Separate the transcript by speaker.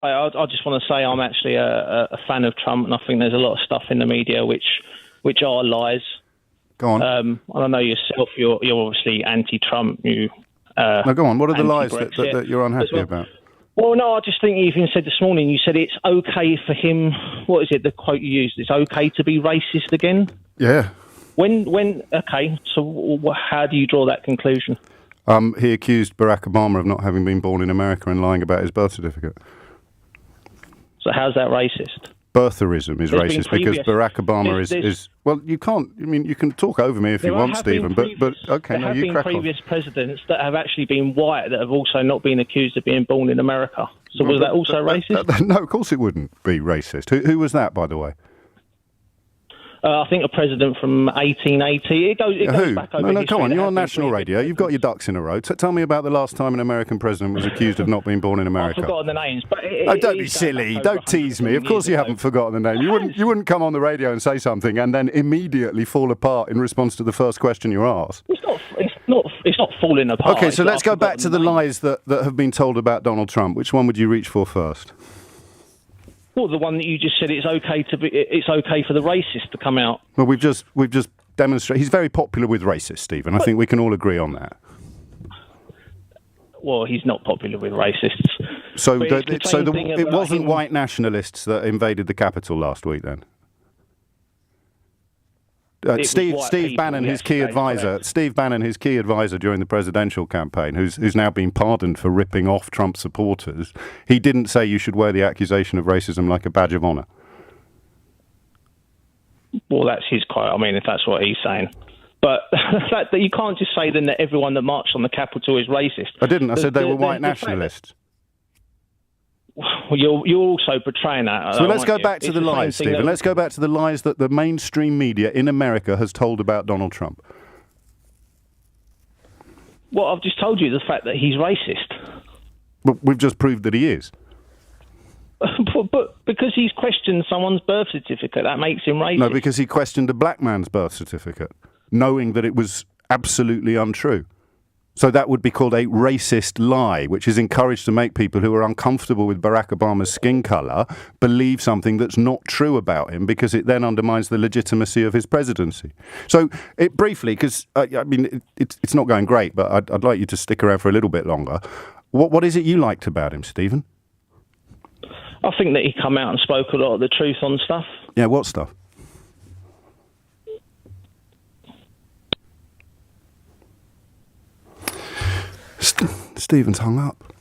Speaker 1: I just want to say I'm actually a fan of Trump, and I think there's a lot of stuff in the media which are lies.
Speaker 2: Go on.
Speaker 1: I know yourself. You're obviously anti-Trump.
Speaker 2: No, go on. What are the lies that you're unhappy about?
Speaker 1: Well, no, I just think you even said this morning. You said it's okay for him. What is it? The quote you used? It's okay to be racist again.
Speaker 2: Yeah.
Speaker 1: When? Okay. So how do you draw that conclusion?
Speaker 2: He accused Barack Obama of not having been born in America and lying about his birth certificate.
Speaker 1: So how's that racist?
Speaker 2: Birtherism is racist because Barack Obama is well, you can't. I mean, you can talk over me if you want, Stephen. But okay, no, you crack on. There have been previous
Speaker 1: presidents that have actually been white that have also not been accused of being born in America. So was that also racist?
Speaker 2: No, of course it wouldn't be racist. Who was that, by the way?
Speaker 1: I think a president from 1880. It goes back over
Speaker 2: No, come on. You're on national
Speaker 1: previous
Speaker 2: radio. You've got your ducks in a row. Tell me about the last time an American president was accused of not being born in America.
Speaker 1: I've forgotten the names. But
Speaker 2: don't be silly. Don't tease me. Of course you haven't forgotten the name. You wouldn't come on the radio and say something and then immediately fall apart in response to the first question you're asked.
Speaker 1: It's not falling apart.
Speaker 2: Okay, so let's go back to the lies that have been told about Donald Trump. Which one would you reach for first?
Speaker 1: Well, the one that you just said it's okay for the racist to come out.
Speaker 2: Well, we've just demonstrated he's very popular with racists, Stephen. I think we can all agree on that.
Speaker 1: Well, he's not popular with racists.
Speaker 2: So it wasn't white nationalists that invaded the Capitol last week, then. Steve Bannon, his key advisor. Steve Bannon, his key advisor during the presidential campaign, who's now been pardoned for ripping off Trump supporters. He didn't say you should wear the accusation of racism like a badge of honour.
Speaker 1: Well, that's his quote. I mean, if that's what he's saying. But that you can't just say then that everyone that marched on the Capitol is racist.
Speaker 2: I didn't. I said they were white nationalists.
Speaker 1: Well, you're also portraying that.
Speaker 2: So let's go back to the lies, Stephen. Let's go back to the lies that the mainstream media in America has told about Donald Trump.
Speaker 1: Well, I've just told you the fact that he's racist.
Speaker 2: But we've just proved that he is.
Speaker 1: But because he's questioned someone's birth certificate, that makes him racist.
Speaker 2: No, because he questioned a black man's birth certificate, knowing that it was absolutely untrue. So that would be called a racist lie, which is encouraged to make people who are uncomfortable with Barack Obama's skin colour believe something that's not true about him, because it then undermines the legitimacy of his presidency. So briefly, because I mean it's not going great, but I'd like you to stick around for a little bit longer. What is it you liked about him, Stephen?
Speaker 1: I think that he come out and spoke a lot of the truth on stuff.
Speaker 2: Yeah, what stuff? Stephen's hung up.